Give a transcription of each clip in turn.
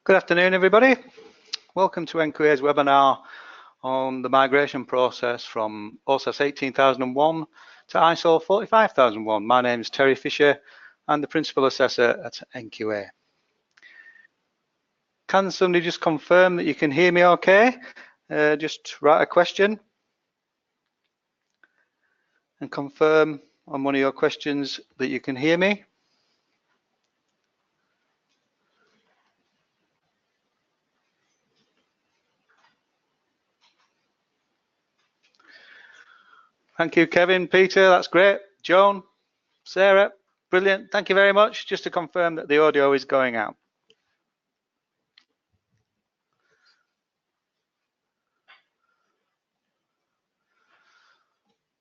Good afternoon, everybody. Welcome to NQA's webinar on the migration process from OHSAS 18001 to ISO 45001. My name is Terry Fisher. I'm the Principal Assessor at NQA. Can somebody just confirm that you can hear me okay? Just write a question and confirm on one of your questions that you can hear me. Thank you, Kevin, Peter, that's great. Joan, Sarah, brilliant. Thank you very much. Just to confirm that the audio is going out.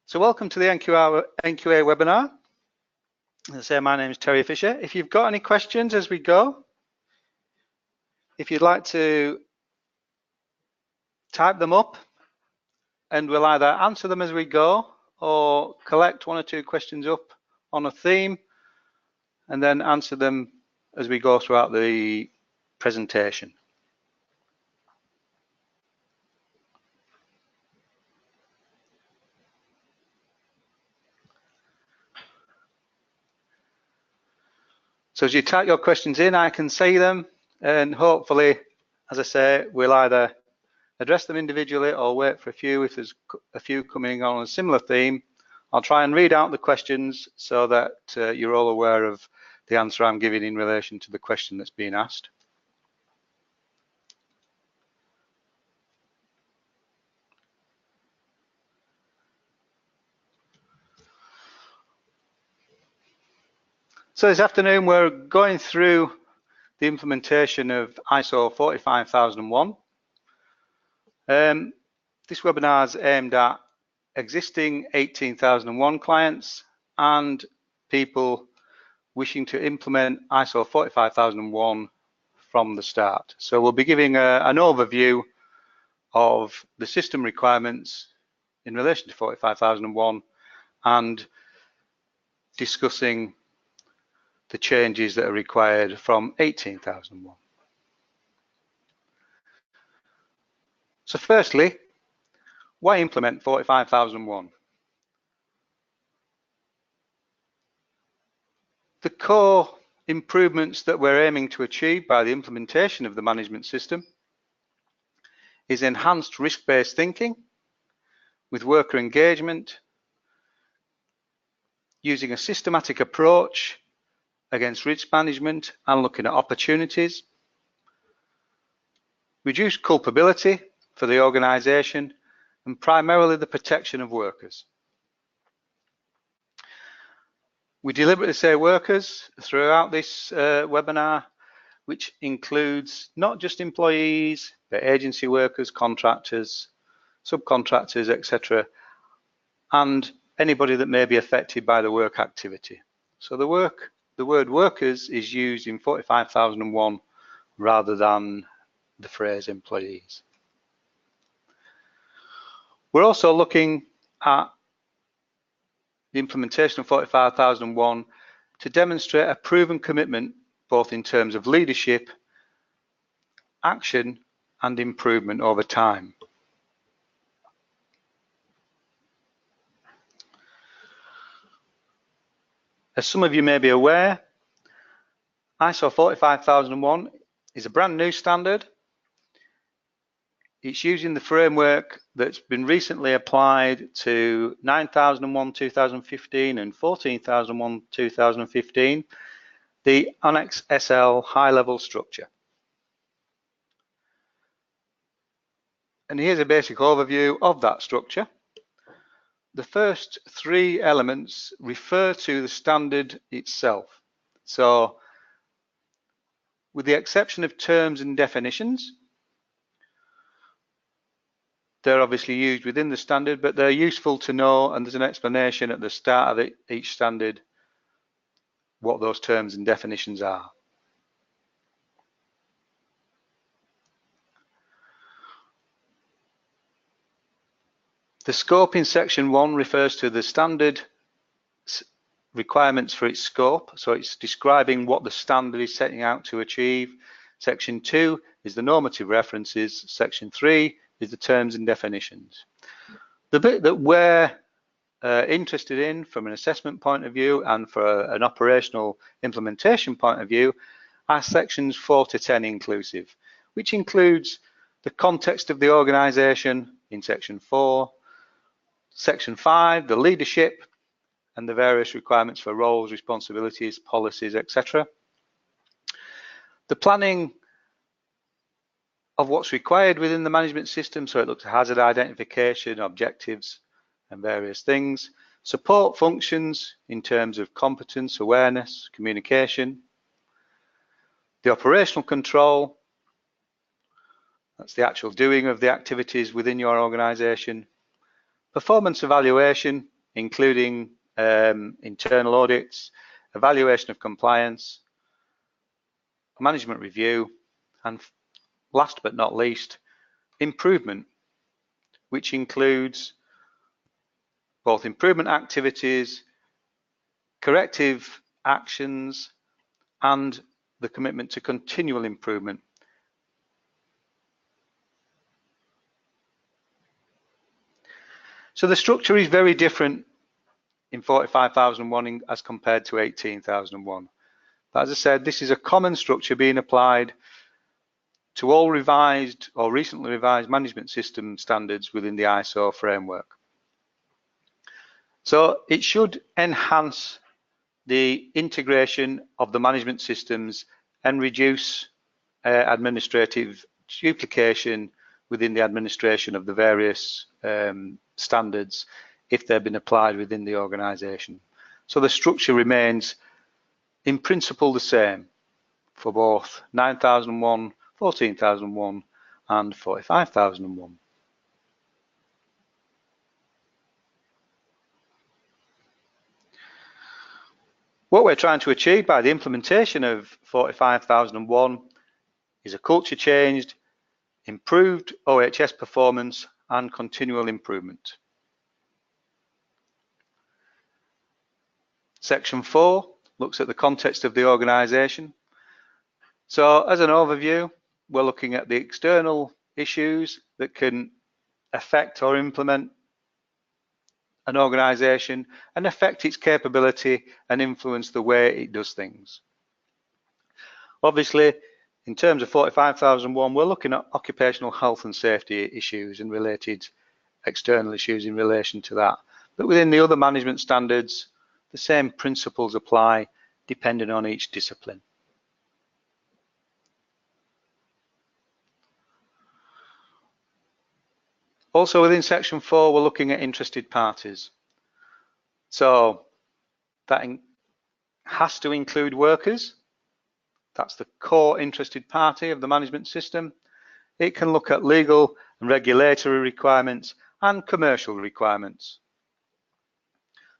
So welcome to the NQA webinar. As I say, my name is Terry Fisher. If you've got any questions as we go, if you'd like to type them up, and we'll either answer them as we go or collect one or two questions up on a theme and then answer them as we go throughout the presentation. So as you type your questions in, I can see them, and hopefully, as I say, we'll either address them individually or wait for a few. If there's a few coming on a similar theme, I'll try and read out the questions so that you're all aware of the answer I'm giving in relation to the question that's being asked. So this afternoon we're going through the implementation of ISO 45001. This webinar is aimed at existing 18001 clients and people wishing to implement ISO 45001 from the start. So we'll be giving an overview of the system requirements in relation to 45001 and discussing the changes that are required from 18001. So firstly, why implement 45001? The core improvements that we're aiming to achieve by the implementation of the management system is enhanced risk-based thinking with worker engagement, using a systematic approach against risk management and looking at opportunities, reduce culpability for the organisation, and primarily the protection of workers. We deliberately say workers throughout this webinar, which includes not just employees, but agency workers, contractors, subcontractors, etc., and anybody that may be affected by the work activity. So the word workers is used in 45001 rather than the phrase employees. We're also looking at the implementation of 45001 to demonstrate a proven commitment both in terms of leadership, action and improvement over time. As some of you may be aware, ISO 45001 is a brand new standard. It's using the framework that's been recently applied to 9001-2015 and 14001-2015, the Annex SL high-level structure. And here's a basic overview of that structure. The first three elements refer to the standard itself. So, with the exception of terms and definitions, they're obviously used within the standard, but they're useful to know, and there's an explanation at the start of each standard what those terms and definitions are. The scope in section 1 refers to the standard requirements for its scope, so it's describing what the standard is setting out to achieve. Section 2 is the normative references. Section 3 is the terms and definitions. The bit that we're interested in from an assessment point of view and for an operational implementation point of view are sections 4 to 10 inclusive, which includes the context of the organisation in section 4, section 5, the leadership and the various requirements for roles, responsibilities, policies, etc. The planning of what's required within the management system, so it looks at hazard identification, objectives and various things. Support functions in terms of competence, awareness, communication. The operational control, that's the actual doing of the activities within your organisation. Performance evaluation, including internal audits, evaluation of compliance, management review, and last but not least, improvement, which includes both improvement activities, corrective actions, and the commitment to continual improvement. So the structure is very different in 45,001 as compared to 18,001. But as I said, this is a common structure being applied to all revised or recently revised management system standards within the ISO framework. So it should enhance the integration of the management systems and reduce administrative duplication within the administration of the various standards if they've been applied within the organisation. So the structure remains in principle the same for both 9001, 14,001 and 45,001. What we're trying to achieve by the implementation of 45,001 is a culture change, improved OHS performance and continual improvement. Section 4 looks at the context of the organisation. So as an overview, we're looking at the external issues that can affect or implement an organisation and affect its capability and influence the way it does things. Obviously, in terms of 45,001, we're looking at occupational health and safety issues and related external issues in relation to that. But within the other management standards, the same principles apply depending on each discipline. Also within section 4, we're looking at interested parties. So that has to include workers. That's the core interested party of the management system. It can look at legal and regulatory requirements and commercial requirements.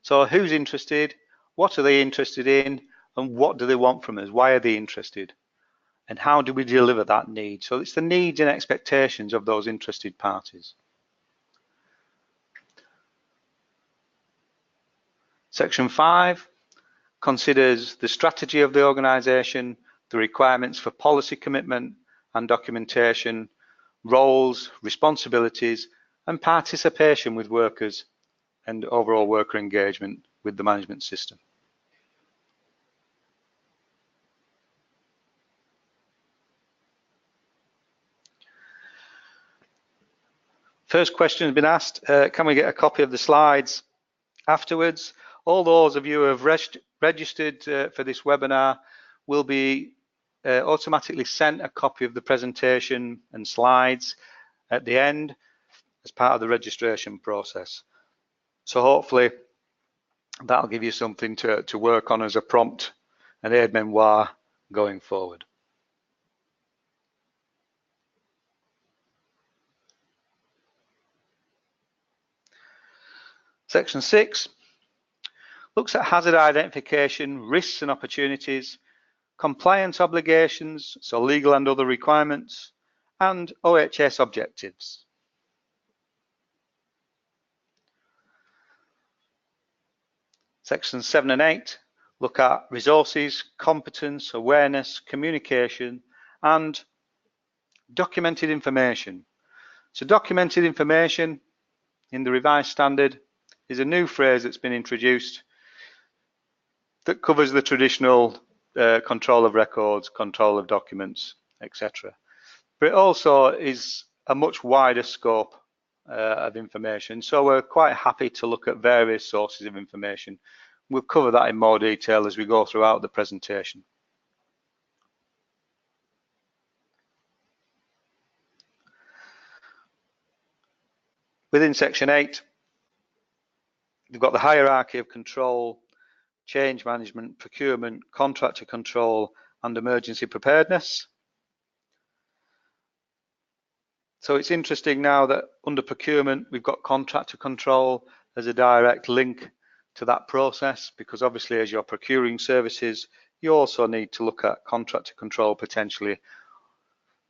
So who's interested? What are they interested in? And what do they want from us? Why are they interested? And how do we deliver that need? So it's the needs and expectations of those interested parties. Section 5 considers the strategy of the organisation, the requirements for policy commitment and documentation, roles, responsibilities, and participation with workers and overall worker engagement with the management system. First question has been asked, can we get a copy of the slides afterwards? All those of you who have registered for this webinar will be automatically sent a copy of the presentation and slides at the end as part of the registration process. So hopefully that'll give you something to work on as a prompt and aide-memoire going forward. Section 6 looks at hazard identification, risks and opportunities, compliance obligations, so legal and other requirements, and OHS objectives. Sections 7 and 8 look at resources, competence, awareness, communication, and documented information. So documented information in the revised standard is a new phrase that's been introduced that covers the traditional control of records, control of documents, etc. But it also is a much wider scope of information. So we're quite happy to look at various sources of information. We'll cover that in more detail as we go throughout the presentation. Within section 8, we've got the hierarchy of control, change management, procurement, contractor control, and emergency preparedness. So it's interesting now that under procurement, we've got contractor control as a direct link to that process, because obviously as you're procuring services, you also need to look at contractor control potentially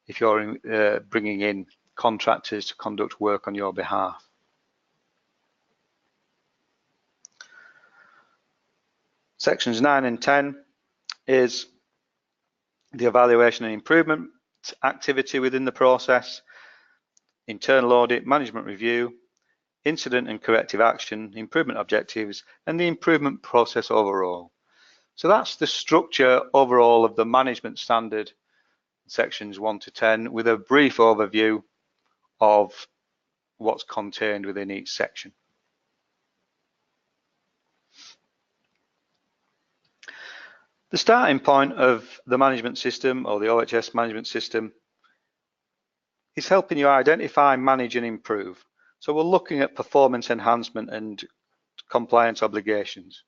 if you're bringing in contractors to conduct work on your behalf. Sections 9 and 10 is the evaluation and improvement activity within the process, internal audit, management review, incident and corrective action, improvement objectives, and the improvement process overall. So that's the structure overall of the management standard, sections 1 to 10, with a brief overview of what's contained within each section. The starting point of the management system, or the OHS management system, is helping you identify, manage, and improve. So we're looking at performance enhancement and compliance obligations.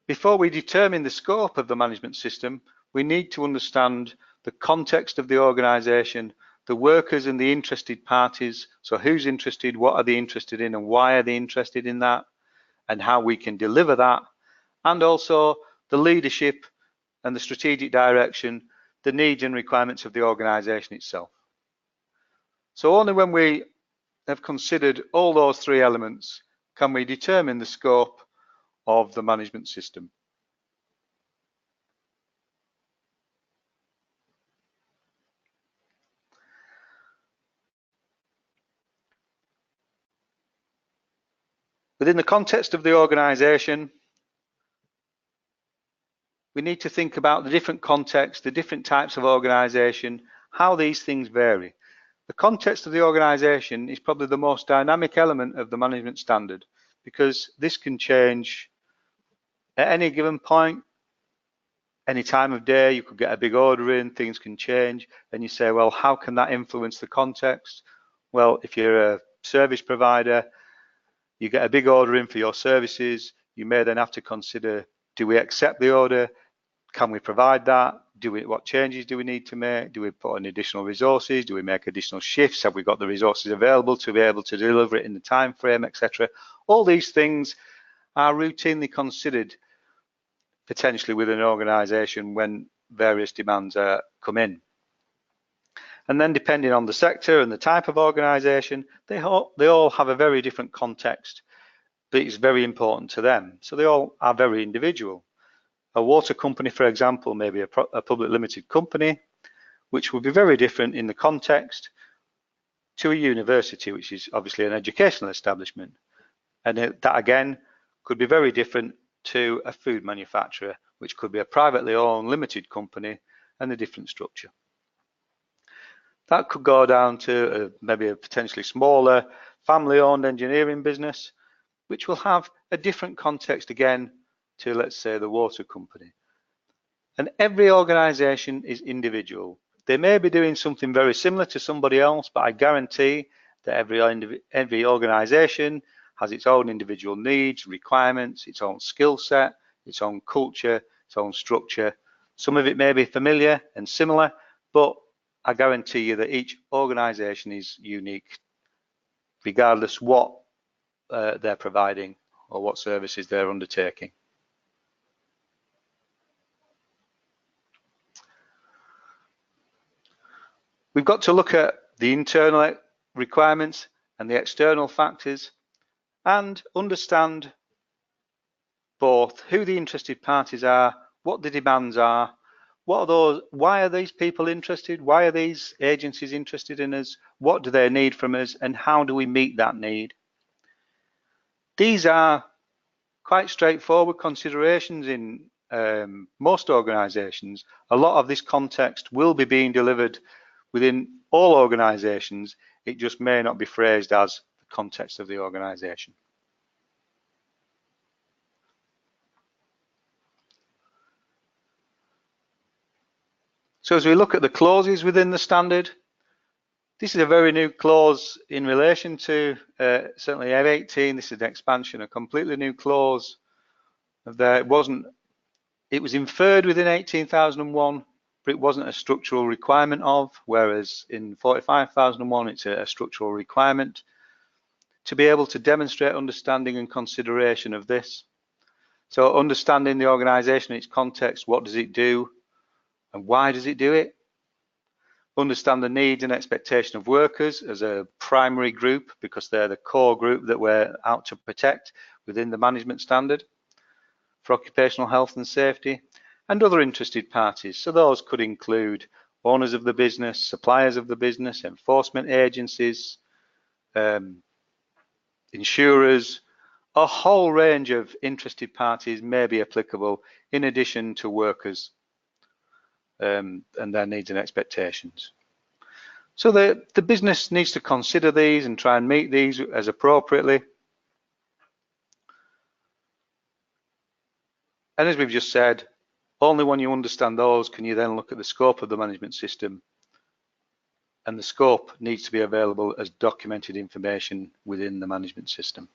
Before we determine the scope of the management system, we need to understand the context of the organisation, the workers and the interested parties. So who's interested, what are they interested in, and why are they interested in that, and how we can deliver that, and also the leadership and the strategic direction, the needs and requirements of the organisation itself. So only when we have considered all those three elements can we determine the scope of the management system. Within the context of the organisation, we need to think about the different contexts, the different types of organisation, how these things vary. The context of the organisation is probably the most dynamic element of the management standard, because this can change at any given point, any time of day. You could get a big order in, things can change, and you say, well, how can that influence the context? Well, if you're a service provider, you get a big order in for your services, you may then have to consider, do we accept the order? Can we provide that? What changes do we need to make? Do we put in additional resources? Do we make additional shifts? Have we got the resources available to be able to deliver it in the time frame, etc.? All these things are routinely considered potentially within an organisation when various demands come in. And then depending on the sector and the type of organisation, they all have a very different context, but it's very important to them. So they all are very individual. A water company, for example, may be a public limited company, which will be very different in the context to a university, which is obviously an educational establishment. And that again could be very different to a food manufacturer, which could be a privately owned limited company and a different structure. That could go down to maybe a potentially smaller family-owned engineering business, which will have a different context again to, let's say, the water company. And every organisation is individual. They may be doing something very similar to somebody else, but I guarantee that every organisation has its own individual needs, requirements, its own skill set, its own culture, its own structure. Some of it may be familiar and similar, but I guarantee you that each organisation is unique, regardless what they're providing or what services they're undertaking. We've got to look at the internal requirements and the external factors and understand both who the interested parties are, what the demands are, what are those, why are these people interested, why are these agencies interested in us, what do they need from us, and how do we meet that need. These are quite straightforward considerations in most organisations. A lot of this context will be being delivered within all organisations. It just may not be phrased as the context of the organisation. So as we look at the clauses within the standard, this is a very new clause in relation to certainly F18. This is an expansion, a completely new clause. It was inferred within 18,001, but it wasn't a structural requirement of, whereas in 45,001 it's a structural requirement to be able to demonstrate understanding and consideration of this. So understanding the organisation, its context, what does it do and why does it do it? Understand the needs and expectation of workers as a primary group, because they're the core group that we're out to protect within the management standard for occupational health and safety, and other interested parties. So those could include owners of the business, suppliers of the business, enforcement agencies, insurers. A whole range of interested parties may be applicable in addition to workers and their needs and expectations. So the business needs to consider these and try and meet these as appropriately. And as we've just said, only when you understand those can you then look at the scope of the management system, and the scope needs to be available as documented information within the management system.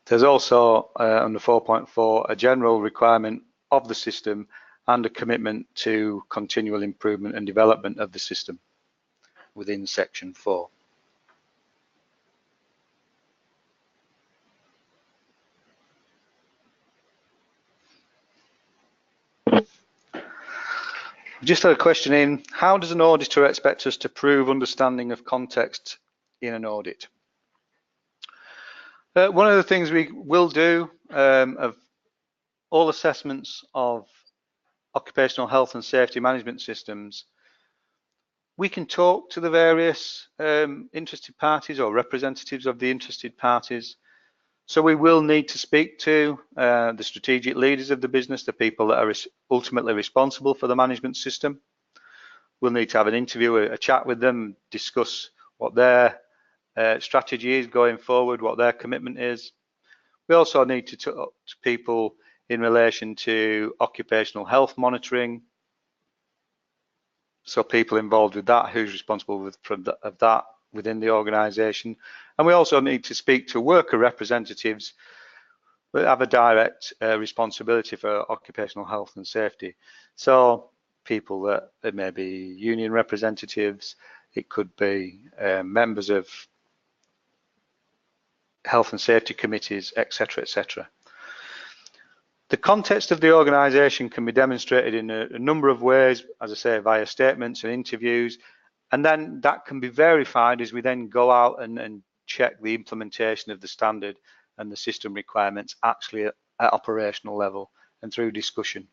There's also under 4.4 a general requirement of the system and a commitment to continual improvement and development of the system within section 4. Just had a question in, how does an auditor expect us to prove understanding of context in an audit? One of the things we will do of all assessments of occupational health and safety management systems, we can talk to the various interested parties or representatives of the interested parties. So we will need to speak to the strategic leaders of the business, the people that are ultimately responsible for the management system. We'll need to have an interview, a chat with them, discuss what their strategy is going forward, what their commitment is. We also need to talk to people in relation to occupational health monitoring. So people involved with that, who's responsible of that within the organisation. And we also need to speak to worker representatives that have a direct responsibility for occupational health and safety. So people that may be union representatives, it could be members of health and safety committees, etc., etc. The context of the organisation can be demonstrated in a number of ways, as I say, via statements and interviews, and then that can be verified as we then go out and check the implementation of the standard and the system requirements actually at operational level and through discussion.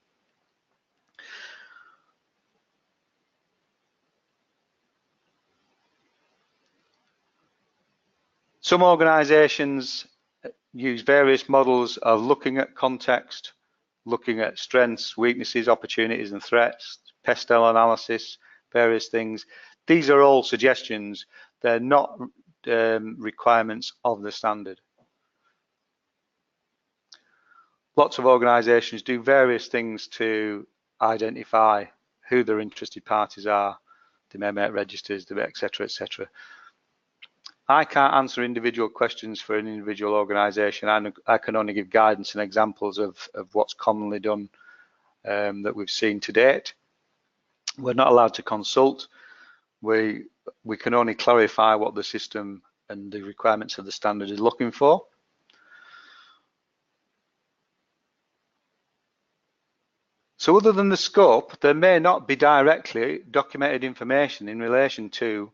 Some organisations use various models of looking at context, looking at strengths, weaknesses, opportunities and threats, PESTEL analysis, various things. These are all suggestions. They're not requirements of the standard. Lots of organisations do various things to identify who their interested parties are. They may make registers, etc., etc. I can't answer individual questions for an individual organisation. I can only give guidance and examples of what's commonly done that we've seen to date. We're not allowed to consult. We can only clarify what the system and the requirements of the standard is looking for. So other than the scope, there may not be directly documented information in relation to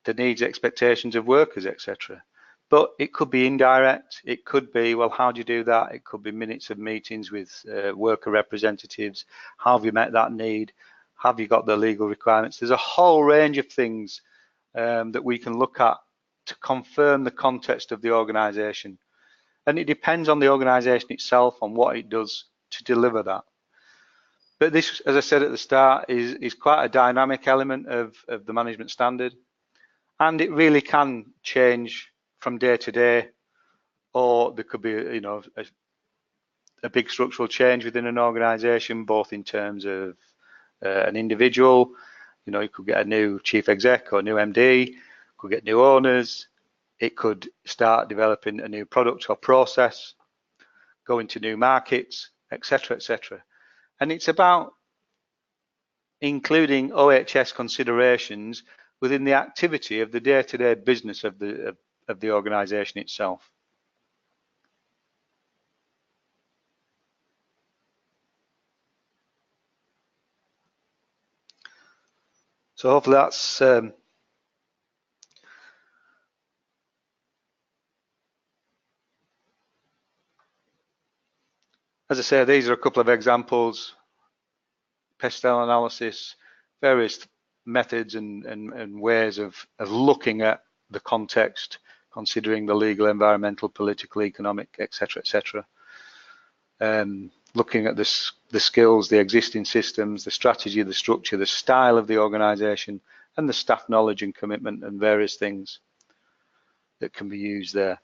the needs, expectations of workers, etc. But it could be indirect. It could be, well, how do you do that? It could be minutes of meetings with worker representatives. How have you met that need? Have you got the legal requirements? There's a whole range of things that we can look at to confirm the context of the organisation. And it depends on the organisation itself, on what it does to deliver that. But this, as I said at the start, is quite a dynamic element of the management standard. And it really can change from day to day, or there could be, you know, a big structural change within an organisation, both in terms of an individual. You know, you could get a new chief exec or a new MD, could get new owners. It could start developing a new product or process, go into new markets, etc., etc. And it's about including OHS considerations within the activity of the day-to-day business of the organisation itself. So hopefully that's as I say, these are a couple of examples: pestle analysis, various methods and ways of looking at the context, considering the legal, environmental, political, economic, etc., etc. Looking at the skills, the existing systems, the strategy, the structure, the style of the organisation, and the staff knowledge and commitment, and various things that can be used there.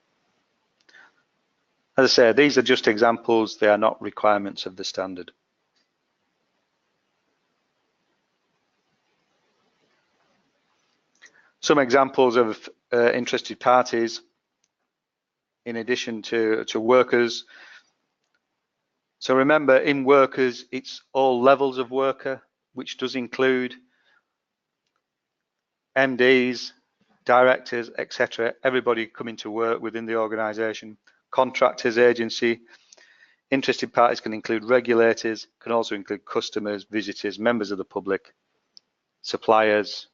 As I say, these are just examples, they are not requirements of the standard. Some examples of interested parties, in addition to workers. So remember, in workers, it's all levels of worker, which does include MDs, directors, etc. Everybody coming to work within the organisation. Contractors, agency. Interested parties can include regulators, can also include customers, visitors, members of the public, suppliers.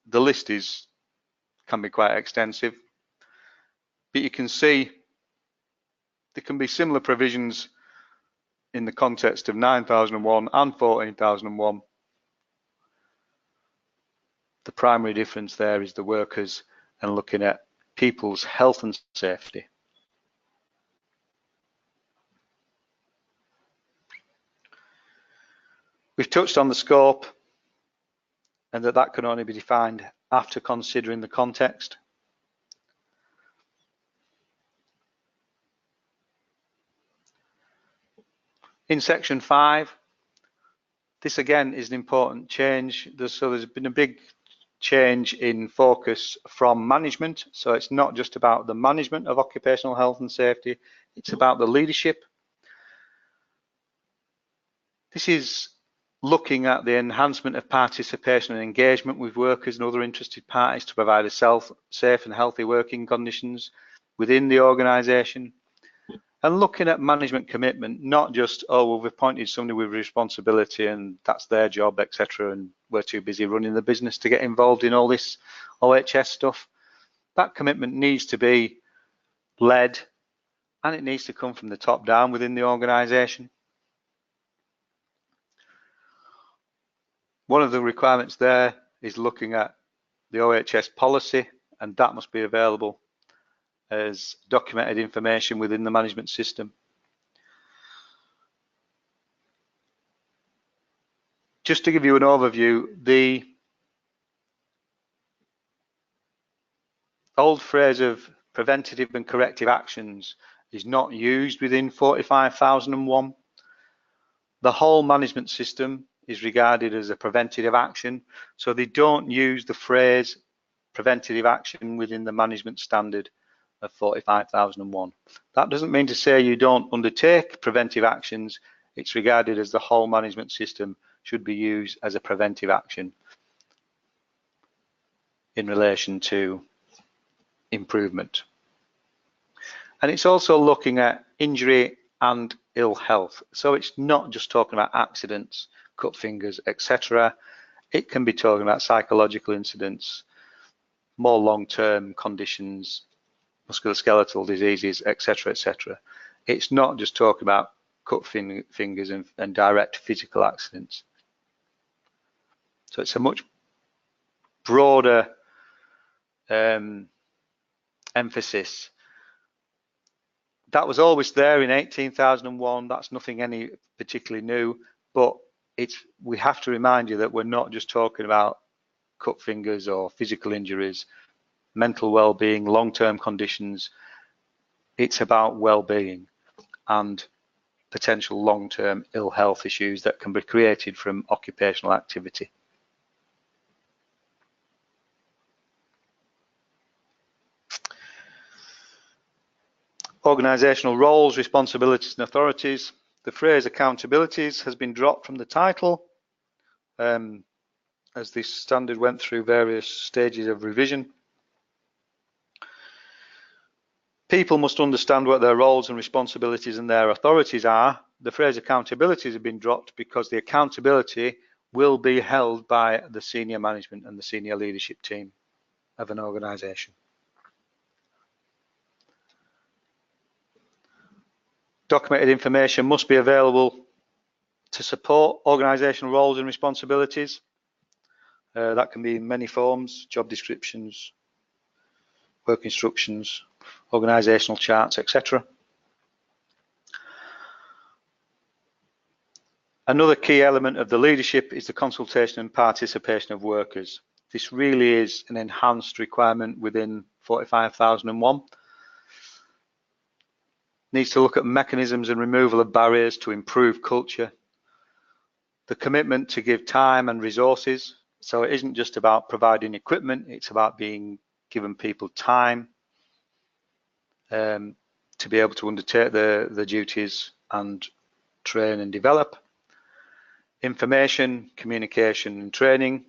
The list can be quite extensive, but you can see there can be similar provisions in the context of 9001 and 14001. The primary difference there is the workers and looking at people's health and safety. We've touched on the scope and that can only be defined after considering the context. In section 5, this again is an important change. There's been a big change in focus from management. So it's not just about the management of occupational health and safety, it's about the leadership. This is looking at the enhancement of participation and engagement with workers and other interested parties to provide a safe and healthy working conditions within the organisation. And looking at management commitment, not just, oh, well, we've appointed somebody with responsibility and that's their job, etc., and we're too busy running the business to get involved in all this OHS stuff. That commitment needs to be led and it needs to come from the top down within the organisation. One of the requirements there is looking at the OHS policy, and that must be available as documented information within the management system. Just to give you an overview, the old phrase of preventative and corrective actions is not used within 45001. The whole management system is regarded as a preventative action, so they don't use the phrase preventative action within the management standard of 45001. That doesn't mean to say you don't undertake preventive actions. It's regarded as the whole management system should be used as a preventive action in relation to improvement. And it's also looking at injury and ill health. So it's not just talking about accidents, cut fingers, etc. It can be talking about psychological incidents, more long-term conditions, musculoskeletal diseases, etc., etc. It's not just talking about cut fingers and direct physical accidents. So it's a much broader emphasis. That was always there in 18,001. That's nothing any particularly new, but we have to remind you that we're not just talking about cut fingers or physical injuries, mental well-being, long-term conditions. It's about well-being and potential long-term ill health issues that can be created from occupational activity. Organisational roles, responsibilities and authorities. The phrase accountabilities has been dropped from the title as this standard went through various stages of revision. People must understand what their roles and responsibilities and their authorities are. The phrase accountabilities have been dropped because the accountability will be held by the senior management and the senior leadership team of an organisation. Documented information must be available to support organisational roles and responsibilities. That can be in many forms: job descriptions, work instructions, organisational charts, etc. Another key element of the leadership is the consultation and participation of workers. This really is an enhanced requirement within 45,001. Needs to look at mechanisms and removal of barriers to improve culture. The commitment to give time and resources. So it isn't just about providing equipment, it's about giving people time to be able to undertake the duties and train and develop. Information, communication and training.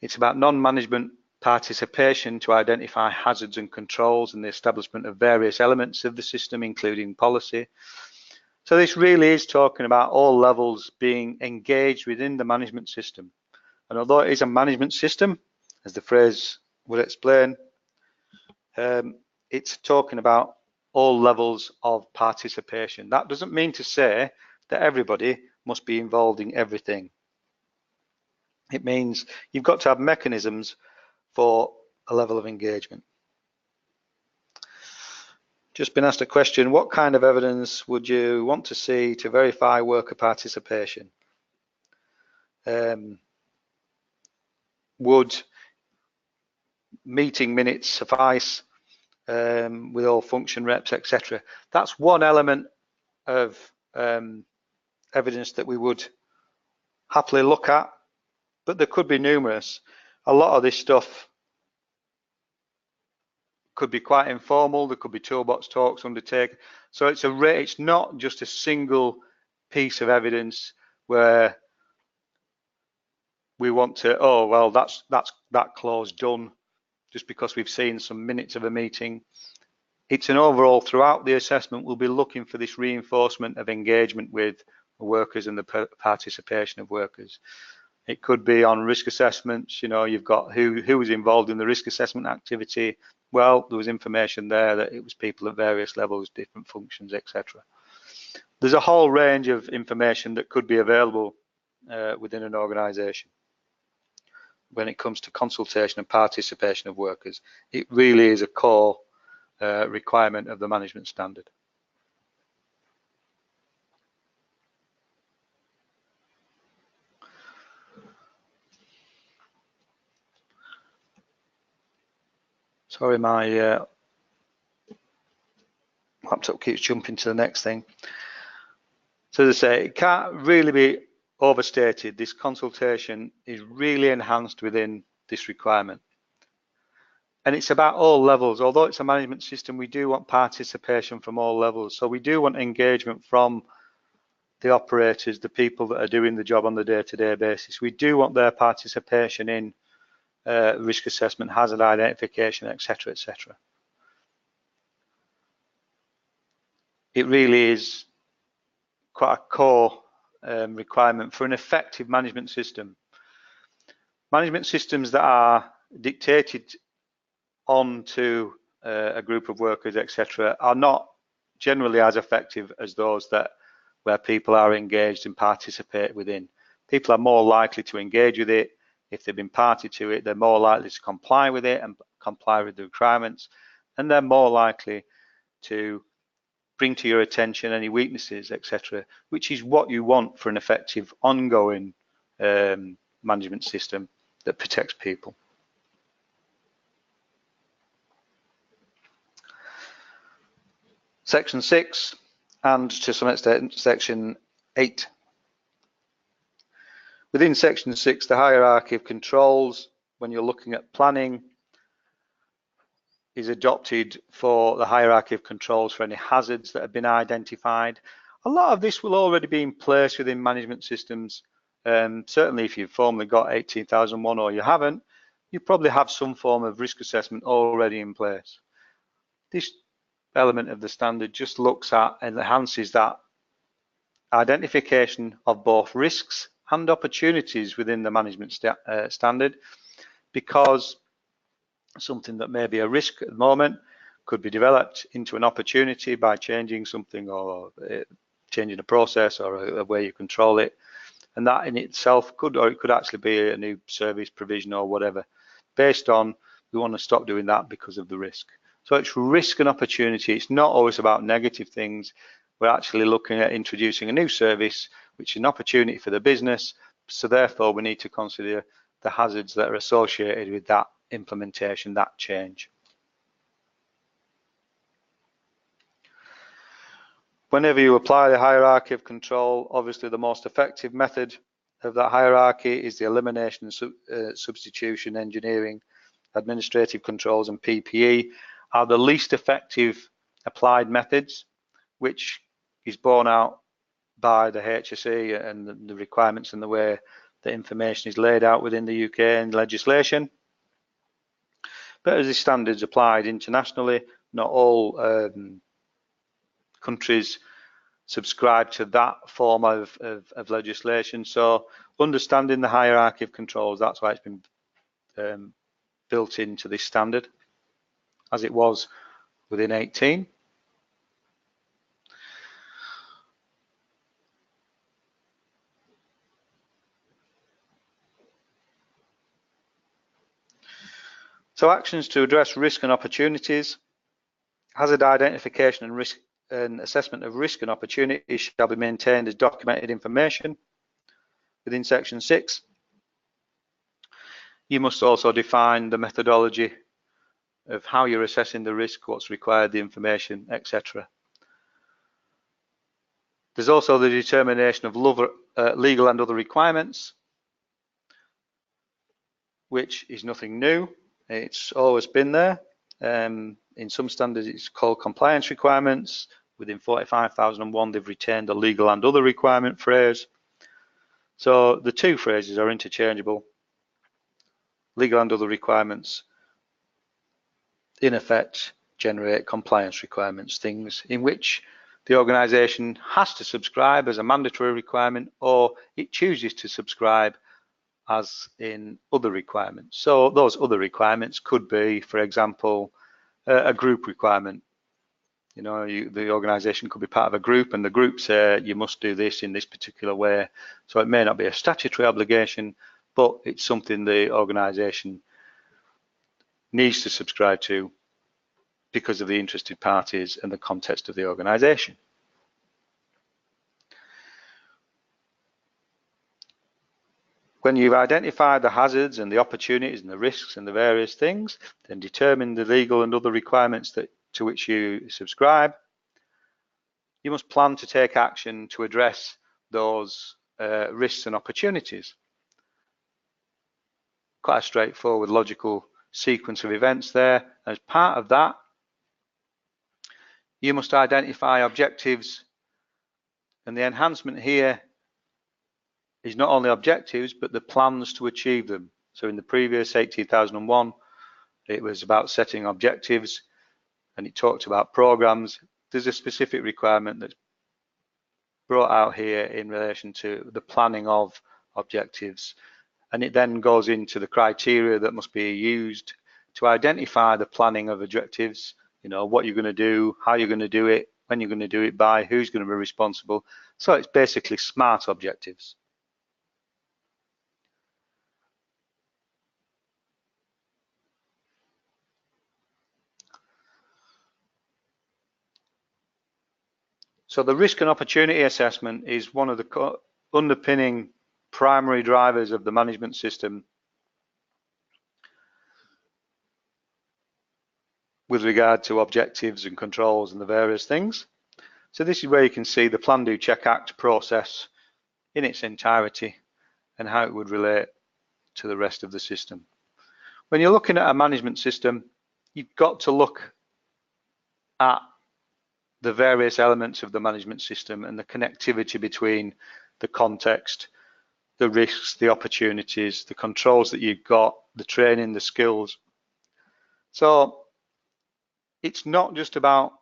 It's about non-management participation to identify hazards and controls and the establishment of various elements of the system, including policy. So this really is talking about all levels being engaged within the management system. And although it is a management system, as the phrase will explain, it's talking about all levels of participation. That doesn't mean to say that everybody must be involved in everything. It means you've got to have mechanisms for a level of engagement. Just been asked a question: what kind of evidence would you want to see to verify worker participation? Would meeting minutes suffice with all function reps, etc.? That's one element of evidence that we would happily look at, but there could be numerous. A lot of this stuff could be quite informal. There could be toolbox talks undertaken. So it's not just a single piece of evidence where we want to, oh well, that's that clause done just because we've seen some minutes of a meeting. It's an overall, throughout the assessment, we'll be looking for this reinforcement of engagement with workers and the participation of workers. It could be on risk assessments. You know, you've got who was involved in the risk assessment activity. Well, there was information there that it was people at various levels, different functions, etc. There's a whole range of information that could be available within an organisation when it comes to consultation and participation of workers. It really is a core requirement of the management standard. Sorry, my laptop keeps jumping to the next thing. So as I say, it can't really be overstated. This consultation is really enhanced within this requirement. And it's about all levels. Although it's a management system, we do want participation from all levels. So we do want engagement from the operators, the people that are doing the job on the day-to-day basis. We do want their participation in risk assessment, hazard identification, etc., etc. It really is quite a core requirement for an effective management system. Management systems that are dictated onto a group of workers, etc., are not generally as effective as those that where people are engaged and participate within. People are more likely to engage with it. If they've been party to it, they're more likely to comply with it and comply with the requirements, and they're more likely to bring to your attention any weaknesses, etc., which is what you want for an effective ongoing management system that protects people. Section 6 and to some extent Section 8. Within Section 6, the hierarchy of controls, when you're looking at planning, is adopted for the hierarchy of controls for any hazards that have been identified. A lot of this will already be in place within management systems. Certainly if you've formally got 18001 or you haven't, you probably have some form of risk assessment already in place. This element of the standard just looks at and enhances that identification of both risks and opportunities within the management standard, because something that may be a risk at the moment could be developed into an opportunity by changing something or changing a process or a way you control it, and that in itself could, or it could actually be a new service provision or whatever, based on we want to stop doing that because of the risk. So it's risk and opportunity. It's not always about negative things. We're actually looking at introducing a new service, which is an opportunity for the business. So therefore, we need to consider the hazards that are associated with that implementation, that change. Whenever you apply the hierarchy of control, obviously the most effective method of that hierarchy is the elimination and substitution engineering, administrative controls and PPE are the least effective applied methods, which is borne out by the HSE and the requirements and the way the information is laid out within the UK and legislation. But as the standards applied internationally, not all countries subscribe to that form of legislation. So understanding the hierarchy of controls, that's why it's been built into this standard, as it was within 18. So actions to address risk and opportunities. Hazard identification and risk and assessment of risk and opportunities shall be maintained as documented information within Section 6. You must also define the methodology of how you're assessing the risk, what's required, the information, etc. There's also the determination of legal and other requirements, which is nothing new. It's always been there. In some standards it's called compliance requirements. Within 45001 they've retained the legal and other requirement phrase. So the two phrases are interchangeable. Legal and other requirements in effect generate compliance requirements, things in which the organisation has to subscribe as a mandatory requirement, or it chooses to subscribe as in other requirements. So those other requirements could be, for example, a group requirement. You know, the organisation could be part of a group and the group say you must do this in this particular way. So it may not be a statutory obligation, but it's something the organisation needs to subscribe to because of the interested parties and the context of the organisation. When you've identified the hazards and the opportunities and the risks and the various things, then determine the legal and other requirements to which you subscribe. You must plan to take action to address those risks and opportunities. Quite a straightforward, logical sequence of events there. As part of that, you must identify objectives, and the enhancement here is not only objectives, but the plans to achieve them. So in the previous 18001, it was about setting objectives and it talked about programs. There's a specific requirement that's brought out here in relation to the planning of objectives and it then goes into the criteria that must be used to identify the planning of objectives, you know, what you're going to do, how you're going to do it, when you're going to do it by, who's going to be responsible. So it's basically SMART objectives. So the risk and opportunity assessment is one of the underpinning primary drivers of the management system with regard to objectives and controls and the various things. So this is where you can see the Plan, Do, Check, Act process in its entirety and how it would relate to the rest of the system. When you're looking at a management system, you've got to look at the various elements of the management system and the connectivity between the context, the risks, the opportunities, the controls that you've got, the training, the skills. So it's not just about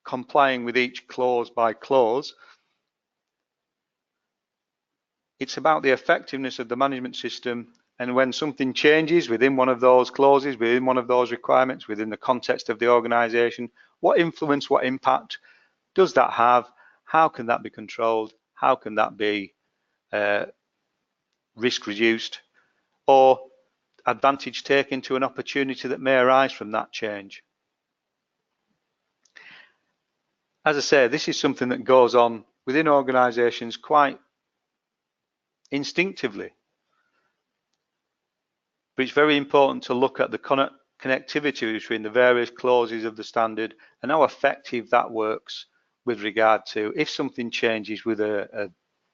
complying with each clause by clause. It's about the effectiveness of the management system, and when something changes within one of those clauses, within one of those requirements, within the context of the organisation, what influence, what impact does that have? How can that be controlled? How can that be risk reduced or advantage taken to an opportunity that may arise from that change? As I say, this is something that goes on within organisations quite instinctively. But it's very important to look at the connectivity between the various clauses of the standard and how effective that works with regard to if something changes with a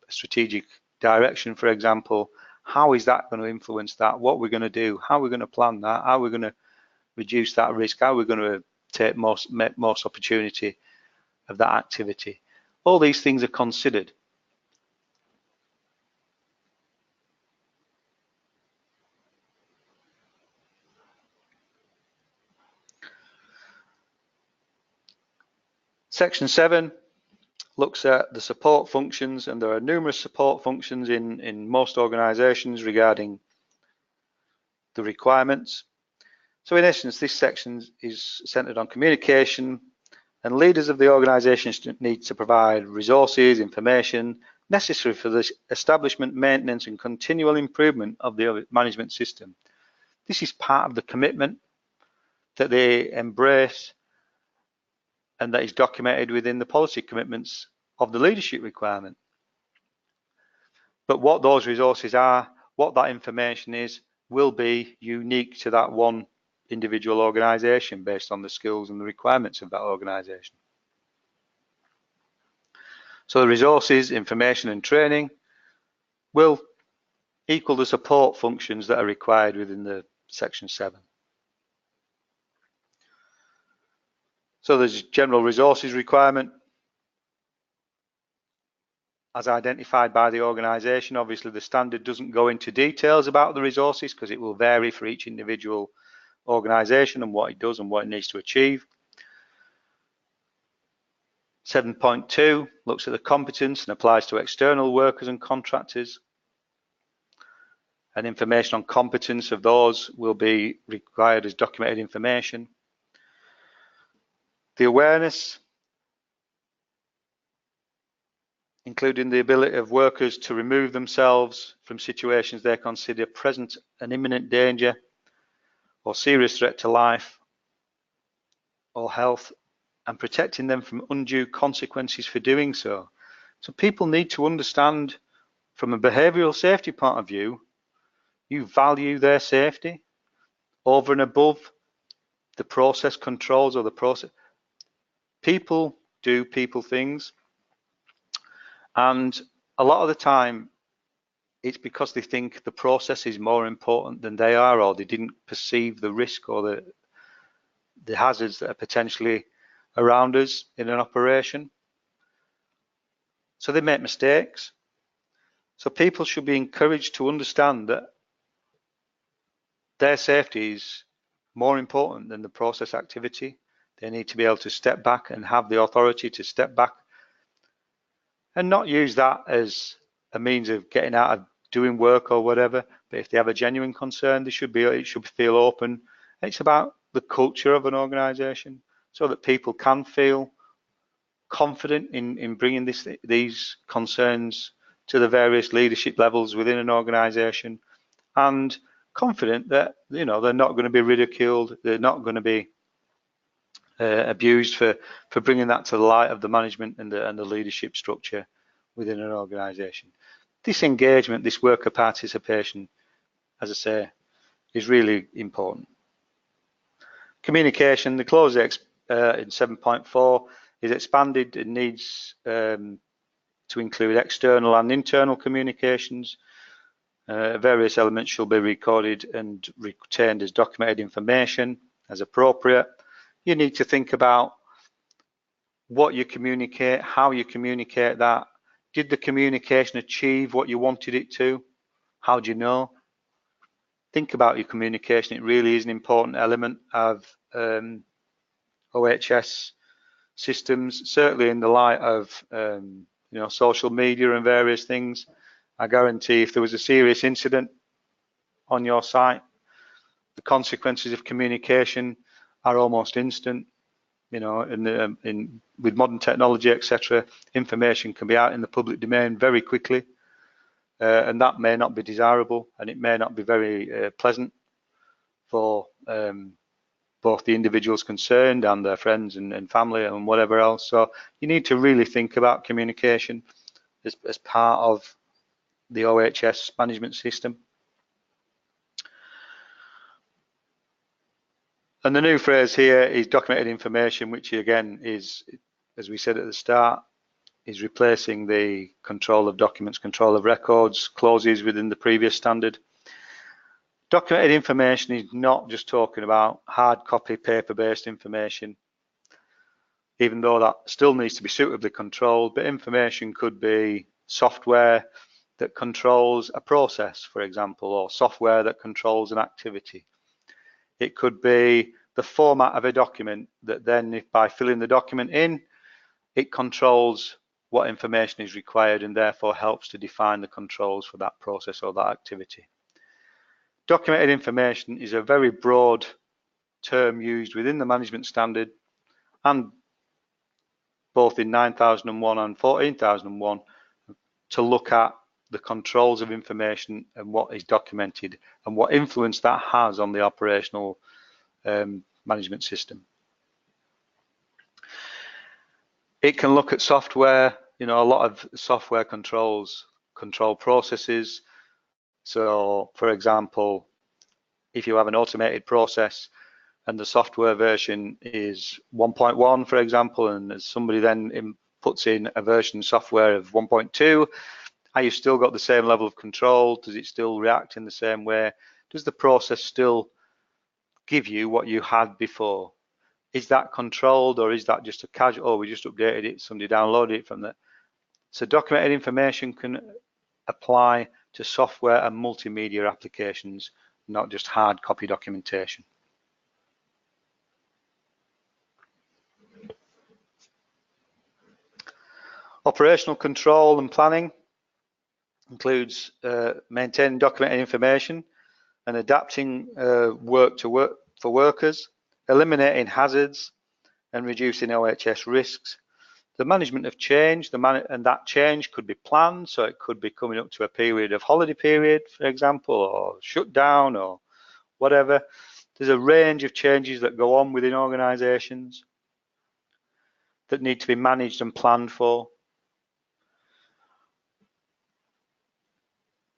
strategic direction, for example, how is that going to influence that? What we're going to do? How we're going to plan that? How we're going to reduce that risk? How we're going to make most opportunity of that activity? All these things are considered. Section 7 looks at the support functions, and there are numerous support functions in most organisations regarding the requirements. So in essence, this section is centred on communication, and leaders of the organisations need to provide resources, information necessary for the establishment, maintenance and continual improvement of the management system. This is part of the commitment that they embrace and that is documented within the policy commitments of the leadership requirement. But what those resources are, what that information is, will be unique to that one individual organisation based on the skills and the requirements of that organisation. So the resources, information and training will equal the support functions that are required within the Section 7. So there's general resources requirement as identified by the organisation. Obviously the standard doesn't go into details about the resources because it will vary for each individual organisation and what it does and what it needs to achieve. 7.2 looks at the competence and applies to external workers and contractors. And information on competence of those will be required as documented information. The awareness, including the ability of workers to remove themselves from situations they consider present an imminent danger or serious threat to life or health, and protecting them from undue consequences for doing so. So people need to understand from a behavioural safety point of view, you value their safety over and above the process controls or the process. People do people things, and a lot of the time it's because they think the process is more important than they are, or they didn't perceive the risk or the hazards that are potentially around us in an operation. So they make mistakes. So people should be encouraged to understand that their safety is more important than the process activity. They need to be able to step back and have the authority to step back and not use that as a means of getting out of doing work or whatever, but if they have a genuine concern, it should feel open. It's about the culture of an organisation, so that people can feel confident in bringing these concerns to the various leadership levels within an organisation, and confident that they're not going to be ridiculed, they're not going to be abused for bringing that to the light of the management and the leadership structure within an organisation. This engagement, this worker participation, as I say, is really important. Communication, the clause in 7.4 is expanded. It needs to include external and internal communications. Various elements shall be recorded and retained as documented information as appropriate. You need to think about what you communicate, how you communicate that. Did the communication achieve what you wanted it to? How do you know? Think about your communication. It really is an important element of OHS systems, certainly in the light of social media and various things. I guarantee if there was a serious incident on your site, the consequences of communication are almost instant. With modern technology, etc., information can be out in the public domain very quickly, and that may not be desirable, and it may not be very pleasant for both the individuals concerned and their friends and family and whatever else. So you need to really think about communication as part of the OHS management system. And the new phrase here is documented information, which again is, as we said at the start, is replacing the control of documents, control of records clauses within the previous standard. Documented information is not just talking about hard copy, paper-based information, even though that still needs to be suitably controlled, but information could be software that controls a process, for example, or software that controls an activity. It could be the format of a document that then, if by filling the document in, it controls what information is required and therefore helps to define the controls for that process or that activity. Documented information is a very broad term used within the management standard, and both in 9001 and 14001, to look at the controls of information and what is documented and what influence that has on the operational management system. It can look at software. A lot of software control processes. So, for example, if you have an automated process and the software version is 1.1, for example, and somebody then puts in a version software of 1.2, are you still got the same level of control? Does it still react in the same way? Does the process still give you what you had before? Is that controlled, or is that just a casual, oh, we just updated it, somebody downloaded it from there? So documented information can apply to software and multimedia applications, not just hard copy documentation. Operational control and planning includes maintaining documented information and adapting work for workers, eliminating hazards and reducing OHS risks. The management of change, and that change could be planned, so it could be coming up to a period of holiday period, for example, or shutdown or whatever. There's a range of changes that go on within organisations that need to be managed and planned for.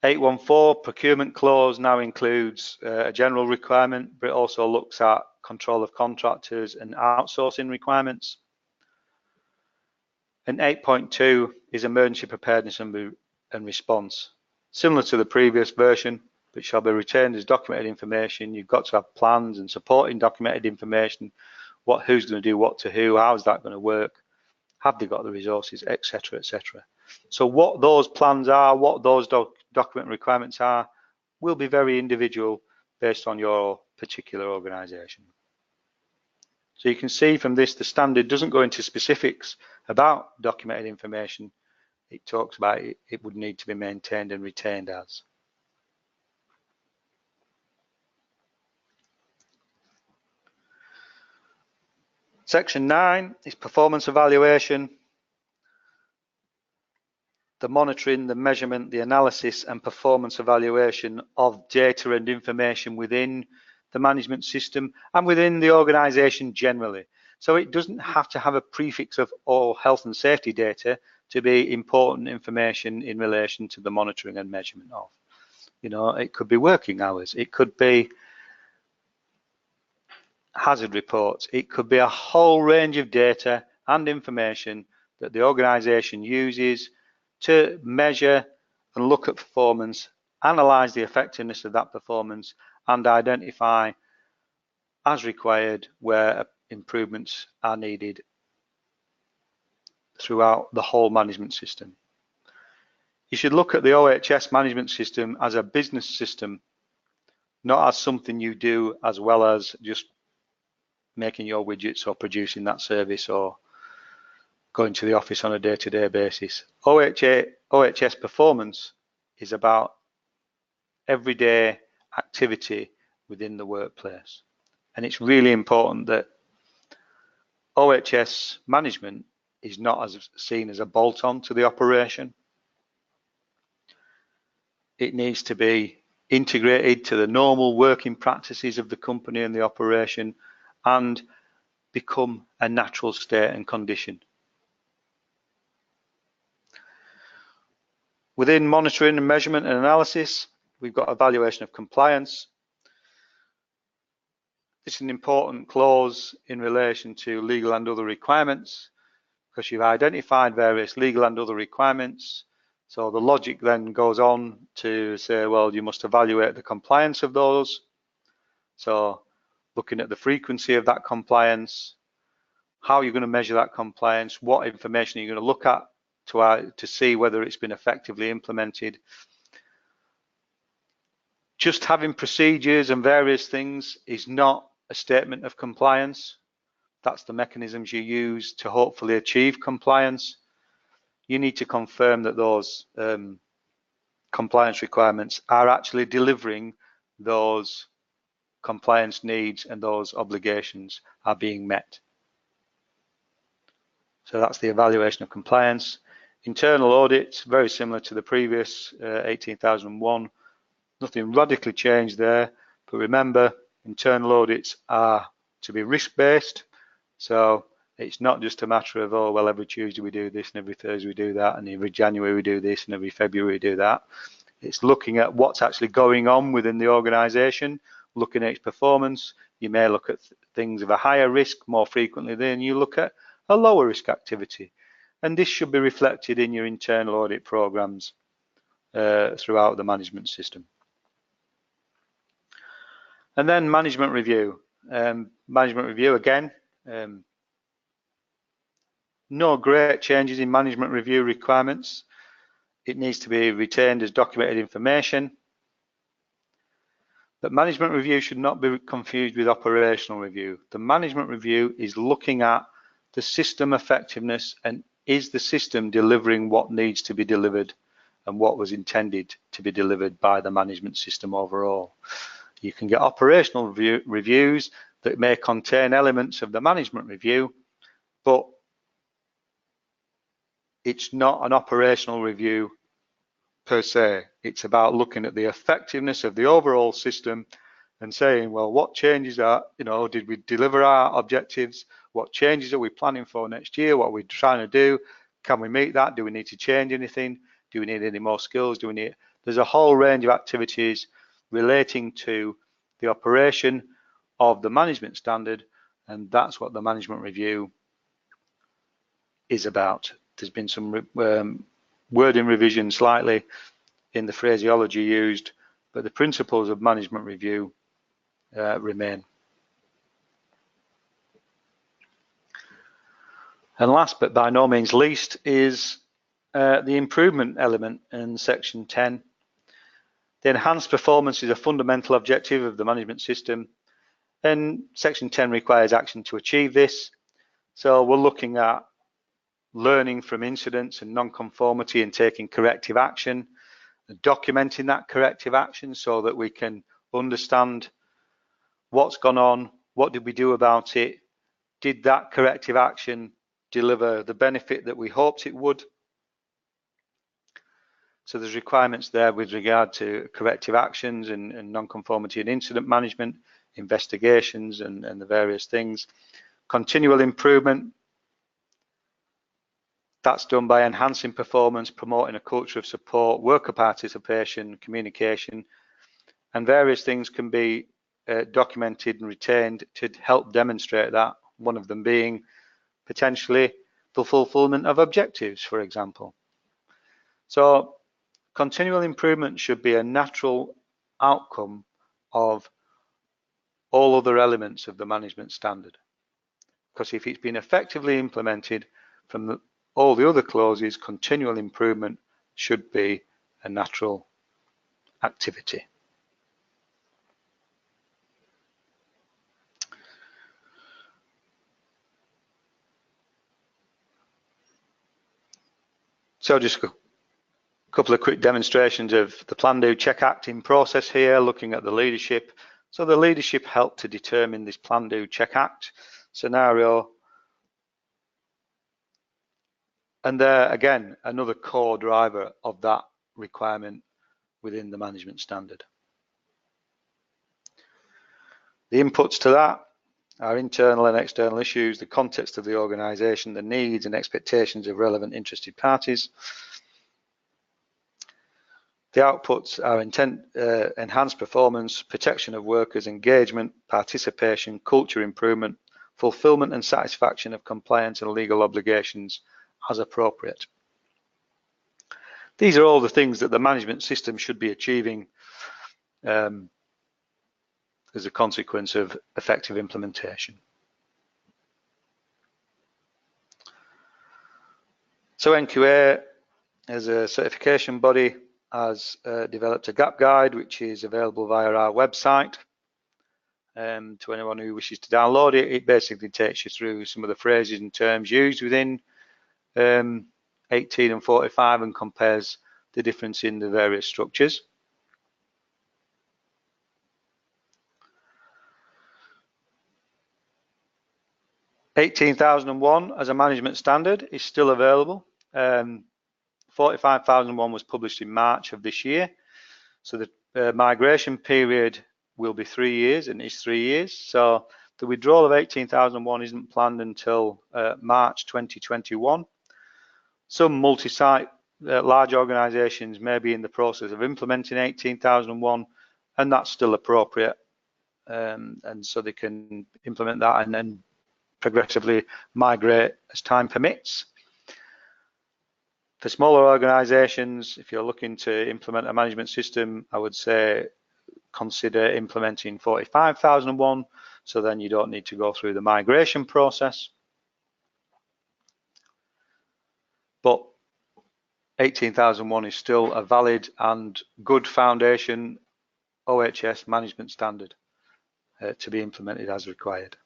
814 procurement clause now includes a general requirement, but it also looks at control of contractors and outsourcing requirements. And 8.2 is emergency preparedness and response. Similar to the previous version, but shall be retained as documented information. You've got to have plans and supporting documented information. Who's going to do what to who? How's that going to work? Have they got the resources, etc., etc. So what those plans are, what those document requirements are, will be very individual based on your particular organisation. So you can see from this, the standard doesn't go into specifics about documented information, it talks about it would need to be maintained and retained as. Section 9 is performance evaluation. The monitoring, the measurement, the analysis and performance evaluation of data and information within the management system and within the organisation generally. So it doesn't have to have a prefix of all health and safety data to be important information in relation to the monitoring and measurement of. You know, it could be working hours, it could be hazard reports, it could be a whole range of data and information that the organisation uses to measure and look at performance, analyse the effectiveness of that performance and identify as required where improvements are needed throughout the whole management system. You should look at the OHS management system as a business system, not as something you do as well as just making your widgets or producing that service or going to the office on a day-to-day basis. OHS performance is about everyday activity within the workplace. And it's really important that OHS management is not as seen as a bolt-on to the operation. It needs to be integrated to the normal working practices of the company and the operation and become a natural state and condition. Within monitoring and measurement and analysis, we've got evaluation of compliance. This is an important clause in relation to legal and other requirements because you've identified various legal and other requirements. So the logic then goes on to say, well, you must evaluate the compliance of those. So looking at the frequency of that compliance, how you're going to measure that compliance, what information are you going to look at to see whether it's been effectively implemented. Just having procedures and various things is not a statement of compliance. That's the mechanisms you use to hopefully achieve compliance. You need to confirm that those compliance requirements are actually delivering those compliance needs and those obligations are being met. So that's the evaluation of compliance. Internal audits, very similar to the previous 18,001. Nothing radically changed there, but remember, internal audits are to be risk-based. So it's not just a matter of, oh, well, every Tuesday we do this and every Thursday we do that and every January we do this and every February we do that. It's looking at what's actually going on within the organisation, looking at its performance. You may look at things of a higher risk more frequently than you look at a lower risk activity. And this should be reflected in your internal audit programs throughout the management system. And then management review. Management review again. No great changes in management review requirements. It needs to be retained as documented information. But management review should not be confused with operational review. The management review is looking at the system effectiveness and is the system delivering what needs to be delivered and what was intended to be delivered by the management system overall. You can get operational reviews that may contain elements of the management review, but it's not an operational review per se. It's about looking at the effectiveness of the overall system and saying, well, what changes are, did we deliver our objectives? What changes are we planning for next year? What are we trying to do? Can we meet that? Do we need to change anything? Do we need any more skills? There's a whole range of activities relating to the operation of the management standard, and that's what the management review is about. There's been some wording revision slightly in the phraseology used, but the principles of management review remain. And last but by no means least is the improvement element in section 10. The enhanced performance is a fundamental objective of the management system, and section 10 requires action to achieve this. So we're looking at learning from incidents and non-conformity and taking corrective action, and documenting that corrective action so that we can understand what's gone on, what did we do about it, did that corrective action deliver the benefit that we hoped it would. So there's requirements there with regard to corrective actions and non-conformity and incident management, investigations and the various things. Continual improvement, that's done by enhancing performance, promoting a culture of support, worker participation, communication, and various things can be documented and retained to help demonstrate that, one of them being potentially the fulfillment of objectives, for example. So continual improvement should be a natural outcome of all other elements of the management standard, because if it's been effectively implemented from all the other clauses, continual improvement should be a natural activity. So just a couple of quick demonstrations of the plan, do, check, act in process here, looking at the leadership. So the leadership helped to determine this plan, do, check, act scenario. And there, again, another core driver of that requirement within the management standard. The inputs to that are internal and external issues, the context of the organisation, the needs and expectations of relevant interested parties. The outputs are enhanced performance, protection of workers, engagement, participation, culture improvement, fulfilment and satisfaction of compliance and legal obligations as appropriate. These are all the things that the management system should be achieving as a consequence of effective implementation. So NQA, as a certification body, has developed a gap guide which is available via our website. To anyone who wishes to download it, it basically takes you through some of the phrases and terms used within 18 and 45 and compares the difference in the various structures. $18,001 as a management standard is still available. 45,001 was published in March of this year. So the migration period will be 3 years, and it's 3 years. So the withdrawal of 18,001 isn't planned until March 2021. Some multi-site large organisations may be in the process of implementing 18,001, and that's still appropriate. And so they can implement that and then progressively migrate as time permits. For smaller organisations, if you're looking to implement a management system, I would say consider implementing 45,001, so then you don't need to go through the migration process. But 18,001 is still a valid and good foundation OHS management standard to be implemented as required.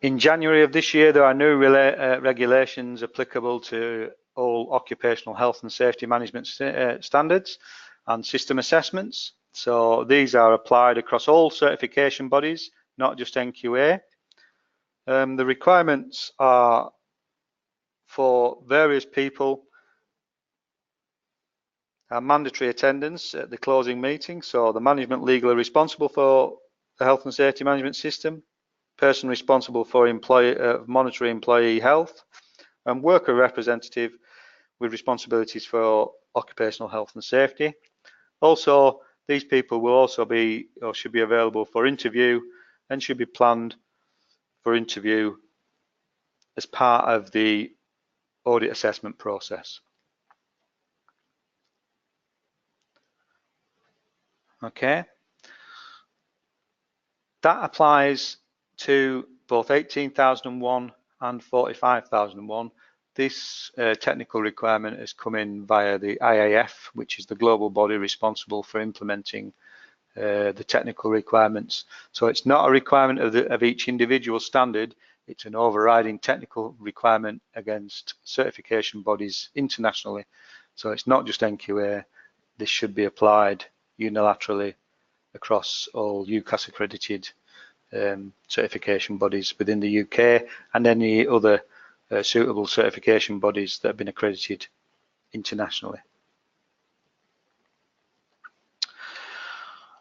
In January of this year, there are new regulations applicable to all occupational health and safety management standards and system assessments. So these are applied across all certification bodies, not just NQA. The requirements are for various people mandatory attendance at the closing meeting. So the management legally responsible for the health and safety management system, person responsible for monitoring employee health, and worker representative with responsibilities for occupational health and safety. Also, these people will also be or should be available for interview and should be planned for interview as part of the audit assessment process. Okay. That applies to both 18,001 and 45,001. This technical requirement has come in via the IAF, which is the global body responsible for implementing the technical requirements. So it's not a requirement of each individual standard, it's an overriding technical requirement against certification bodies internationally. So it's not just NQA, this should be applied unilaterally across all UCAS accredited certification bodies within the UK and any other suitable certification bodies that have been accredited internationally.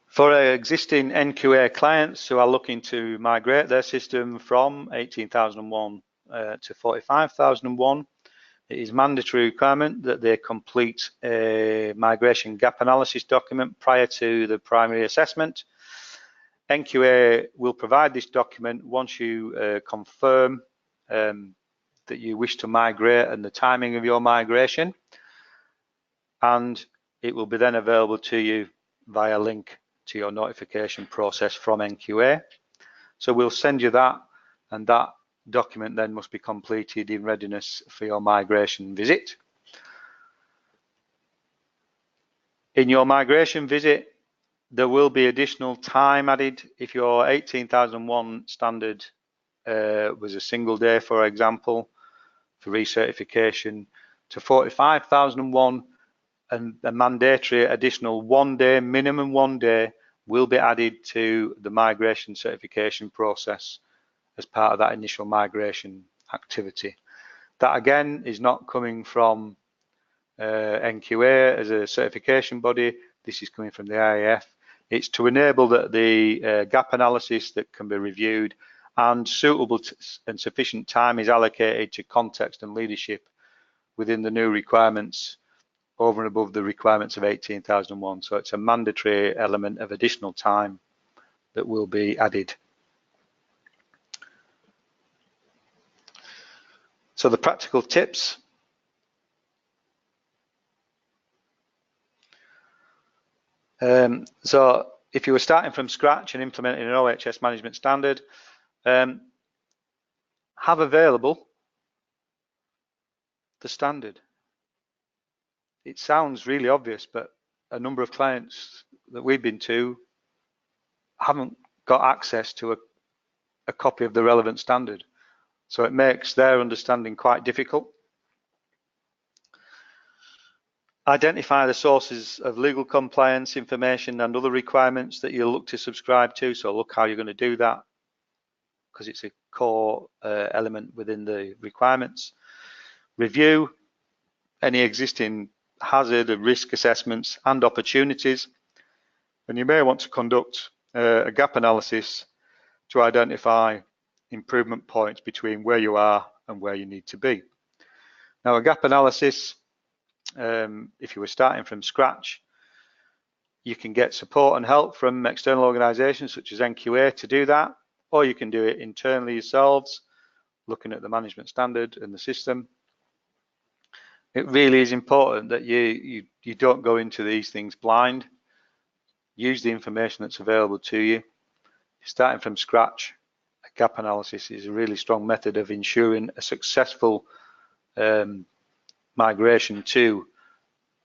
For our existing NQA clients who are looking to migrate their system from 18,001 to 45,001, it is mandatory requirement that they complete a migration gap analysis document prior to the primary assessment. NQA will provide this document once you confirm that you wish to migrate and the timing of your migration, and it will be then available to you via link to your notification process from NQA. So we'll send you that, and that document then must be completed in readiness for your migration visit. In your migration visit, there will be additional time added if your 18,001 standard was a single day, for example, for recertification to 45,001, and a mandatory additional 1 day, minimum 1 day, will be added to the migration certification process as part of that initial migration activity. That again is not coming from NQA as a certification body, this is coming from the IAF. It's to enable that the gap analysis that can be reviewed and suitable and sufficient time is allocated to context and leadership within the new requirements over and above the requirements of 18,001. So it's a mandatory element of additional time that will be added. So the practical tips. So if you were starting from scratch and implementing an OHS management standard, have available the standard. It sounds really obvious, but a number of clients that we've been to haven't got access to a copy of the relevant standard. So it makes their understanding quite difficult. Identify the sources of legal compliance information and other requirements that you'll look to subscribe to. So look how you're going to do that, because it's a core element within the requirements. Review any existing hazard and risk assessments and opportunities, and you may want to conduct a gap analysis to identify improvement points between where you are and where you need to be. Now, a gap analysis, if you were starting from scratch, you can get support and help from external organisations such as NQA to do that, or you can do it internally yourselves, looking at the management standard and the system. It really is important that you don't go into these things blind. Use the information that's available to you. Starting from scratch, a gap analysis is a really strong method of ensuring a successful migration to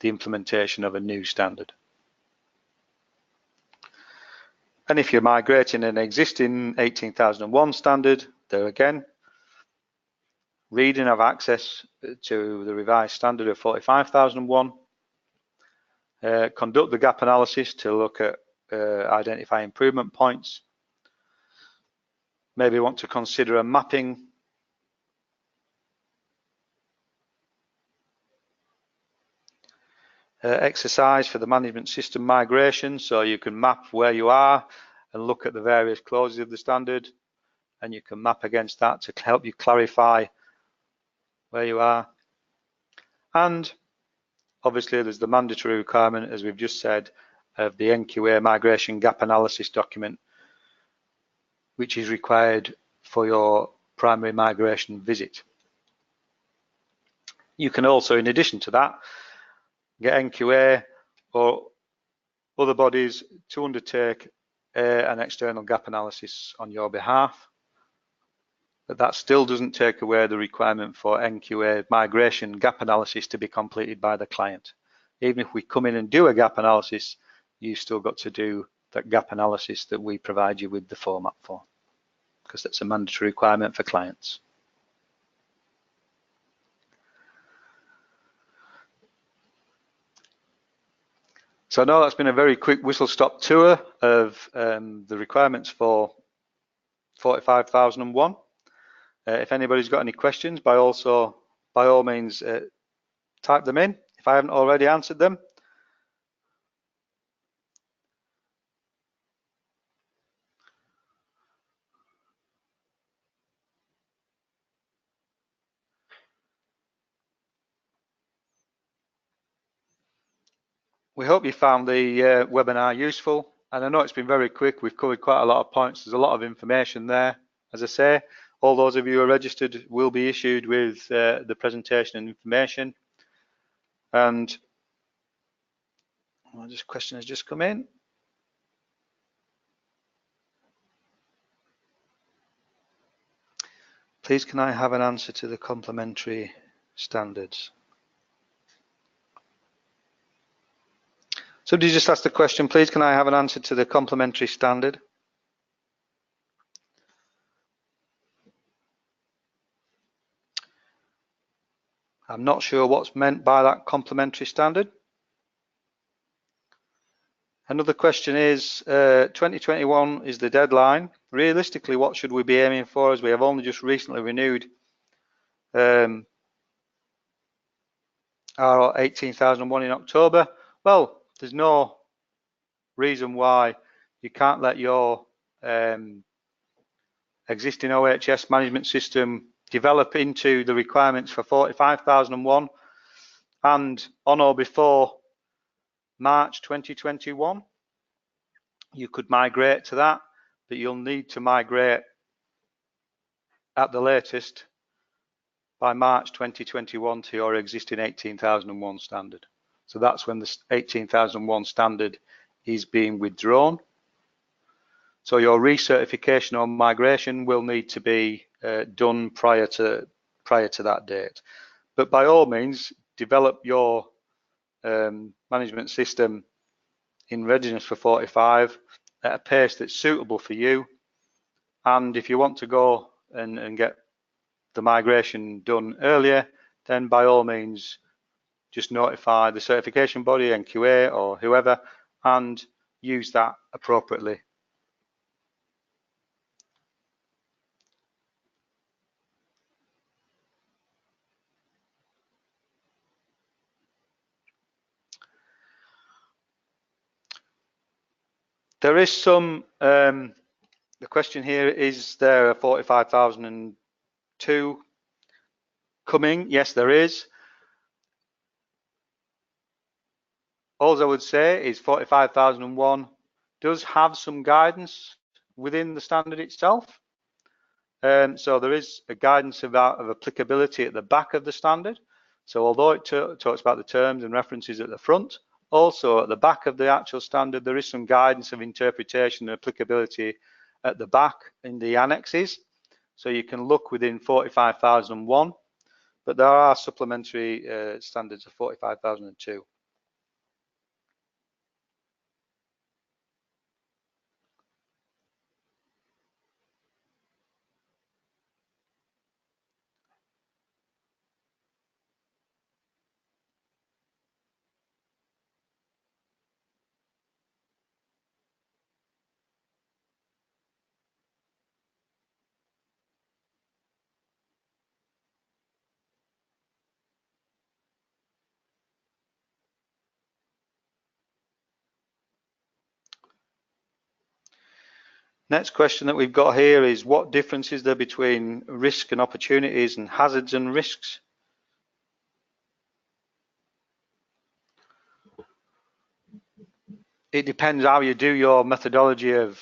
the implementation of a new standard. And if you're migrating an existing 18,001 standard, there again, read and have access to the revised standard of 45,001. Conduct the gap analysis to look at identify improvement points. Maybe want to consider a mapping exercise for the management system migration, so you can map where you are and look at the various clauses of the standard, and you can map against that to help you clarify where you are. And obviously there's the mandatory requirement, as we've just said, of the NQA migration gap analysis document, which is required for your primary migration visit. You can also, in addition to that, get NQA or other bodies to undertake an external gap analysis on your behalf. But that still doesn't take away the requirement for NQA migration gap analysis to be completed by the client. Even if we come in and do a gap analysis, you've still got to do that gap analysis that we provide you with the format for, because that's a mandatory requirement for clients. So I know that's been a very quick whistle-stop tour of the requirements for 45001. If anybody's got any questions, by all means type them in if I haven't already answered them. We hope you found the webinar useful, and I know it's been very quick. We've covered quite a lot of points. There's a lot of information there. As I say, all those of you who are registered will be issued with the presentation and information. And this question has just come in. Please, can I have an answer to the complementary standards? Somebody just asked the question, please, can I have an answer to the complementary standard? I'm not sure what's meant by that complementary standard. Another question is, 2021 is the deadline. Realistically, what should we be aiming for, as we have only just recently renewed our 18,001 in October? Well, there's no reason why you can't let your existing OHS management system develop into the requirements for 45,001, and on or before March 2021 you could migrate to that, but you'll need to migrate at the latest by March 2021 to your existing 18,001 standard. So that's when the 18,001 standard is being withdrawn. So your recertification or migration will need to be done prior to that date. But by all means, develop your management system in readiness for 45 at a pace that's suitable for you. And if you want to go and get the migration done earlier, then by all means just notify the certification body, NQA or whoever, and use that appropriately. There is some, the question here, is there a 45,002 coming? Yes, there is. All I would say is 45,001 does have some guidance within the standard itself. So there is a guidance of applicability at the back of the standard. So although it talks about the terms and references at the front, also at the back of the actual standard, there is some guidance of interpretation and applicability at the back in the annexes. So you can look within 45,001, but there are supplementary standards of 45,002. Next question that we've got here is, what difference is there between risk and opportunities and hazards and risks? It depends how you do your methodology of,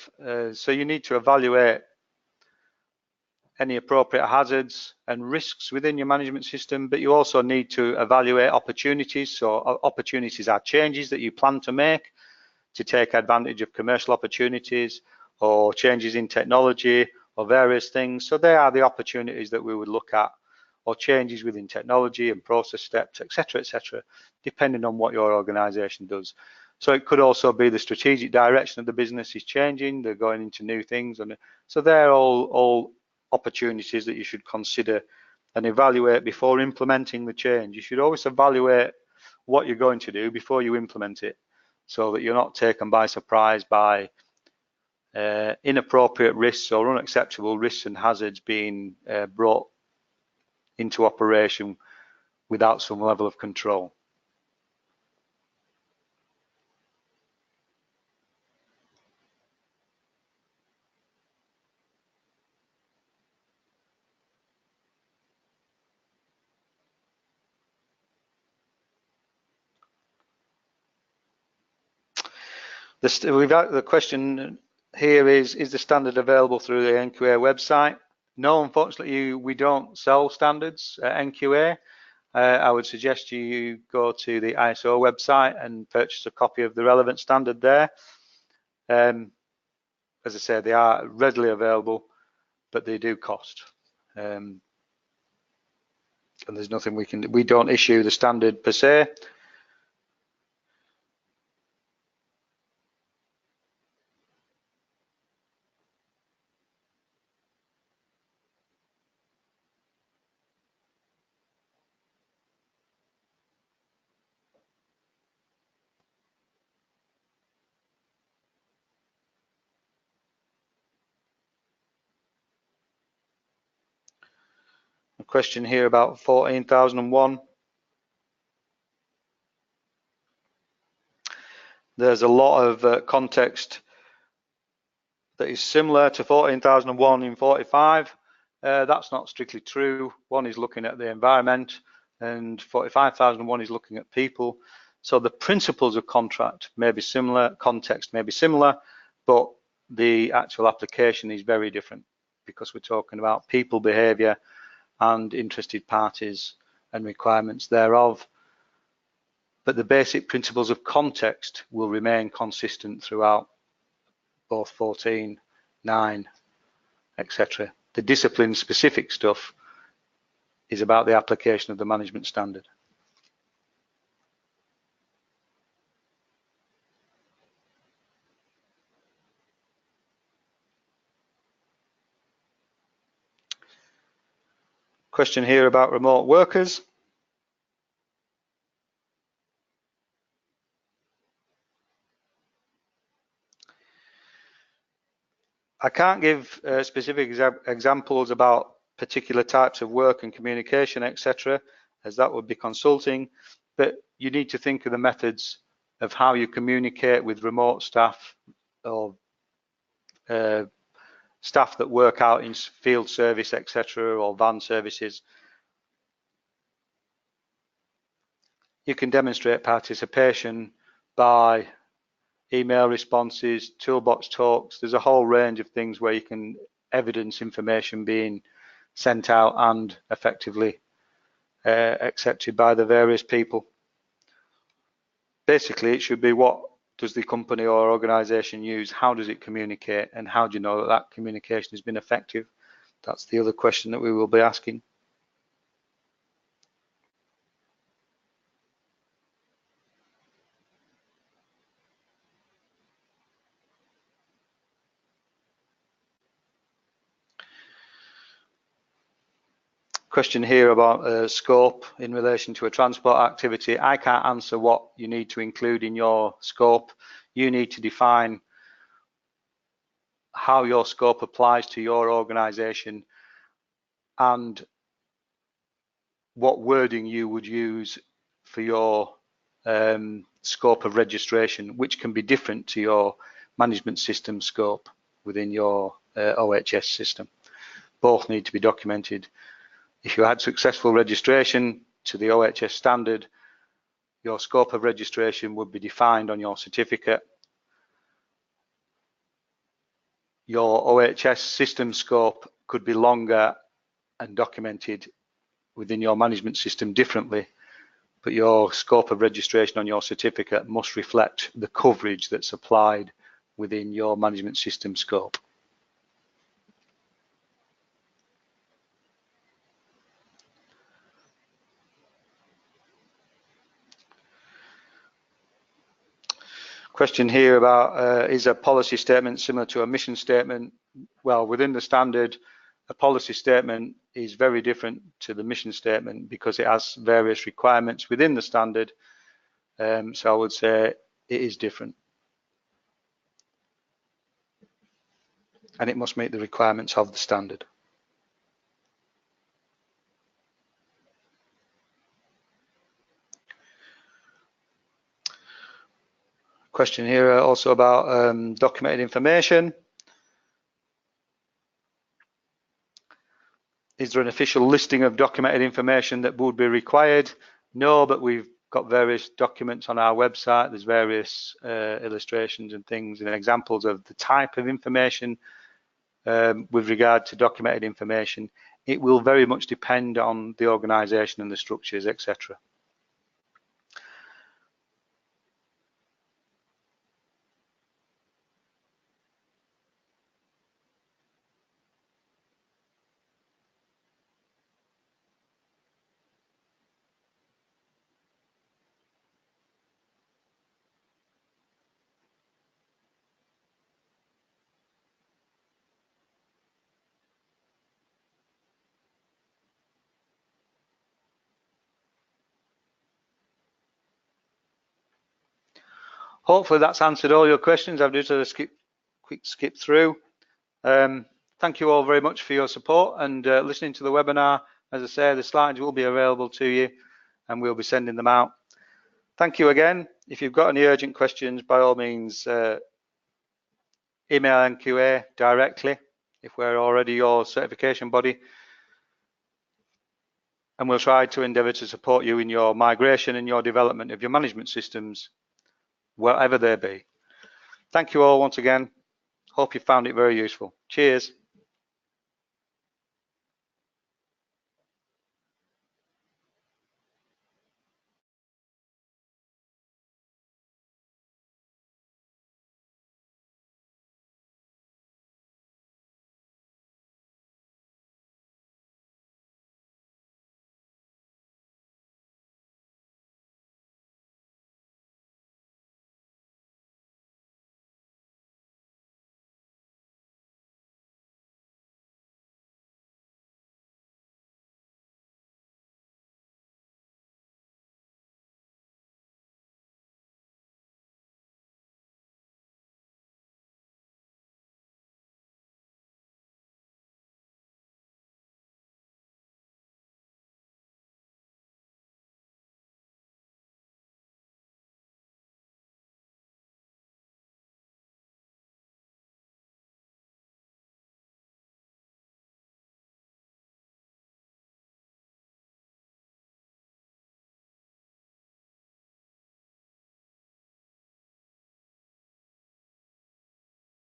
so you need to evaluate any appropriate hazards and risks within your management system, but you also need to evaluate opportunities. So opportunities are changes that you plan to make to take advantage of commercial opportunities or changes in technology or various things. So they are the opportunities that we would look at, or changes within technology and process steps, etc., depending on what your organization does. So it could also be the strategic direction of the business is changing, they're going into new things, and so they're all opportunities that you should consider and evaluate before implementing the change. You should always evaluate what you're going to do before you implement it, so that you're not taken by surprise by inappropriate risks or unacceptable risks and hazards being brought into operation without some level of control. The question here is the standard available through the NQA website? No, unfortunately, we don't sell standards at NQA. I would suggest you go to the ISO website and purchase a copy of the relevant standard there. As I say, they are readily available, but they do cost. And there's nothing we don't issue the standard per se. A question here about 14,001. There's a lot of context that is similar to 14,001 in 45. That's not strictly true. One is looking at the environment and 45,001 is looking at people. So the principles of contract may be similar, context may be similar, but the actual application is very different because we're talking about people behavior and interested parties and requirements thereof. But the basic principles of context will remain consistent throughout both 14, 9, etc. The discipline-specific stuff is about the application of the management standard. Question here about remote workers. I can't give specific examples about particular types of work and communication, etc., as that would be consulting, but you need to think of the methods of how you communicate with remote staff or staff that work out in field service, etc., or van services. You can demonstrate participation by email responses, toolbox talks. There's a whole range of things where you can evidence information being sent out and effectively accepted by the various people. Basically, it should be what does the company or organization use, how does it communicate, and how do you know that that communication has been effective? That's the other question that we will be asking. Question here about scope in relation to a transport activity. I can't answer what you need to include in your scope. You need to define how your scope applies to your organization and what wording you would use for your scope of registration, which can be different to your management system scope within your OHS system. Both need to be documented. If you had successful registration to the OHS standard, your scope of registration would be defined on your certificate. Your OHS system scope could be longer and documented within your management system differently, but your scope of registration on your certificate must reflect the coverage that's applied within your management system scope. Question here about is a policy statement similar to a mission statement? Well, within the standard, a policy statement is very different to the mission statement because it has various requirements within the standard. So I would say it is different. And it must meet the requirements of the standard. Question here also about documented information. Is there an official listing of documented information that would be required? No, but we've got various documents on our website. There's various illustrations and things and examples of the type of information with regard to documented information. It will very much depend on the organisation and the structures, etc. Hopefully that's answered all your questions. I've just had a quick skip through. Thank you all very much for your support and listening to the webinar. As I say, the slides will be available to you and we'll be sending them out. Thank you again. If you've got any urgent questions, by all means, email NQA directly if we're already your certification body. And we'll try to endeavour to support you in your migration and your development of your management systems, wherever they be. Thank you all once again. Hope you found it very useful. Cheers.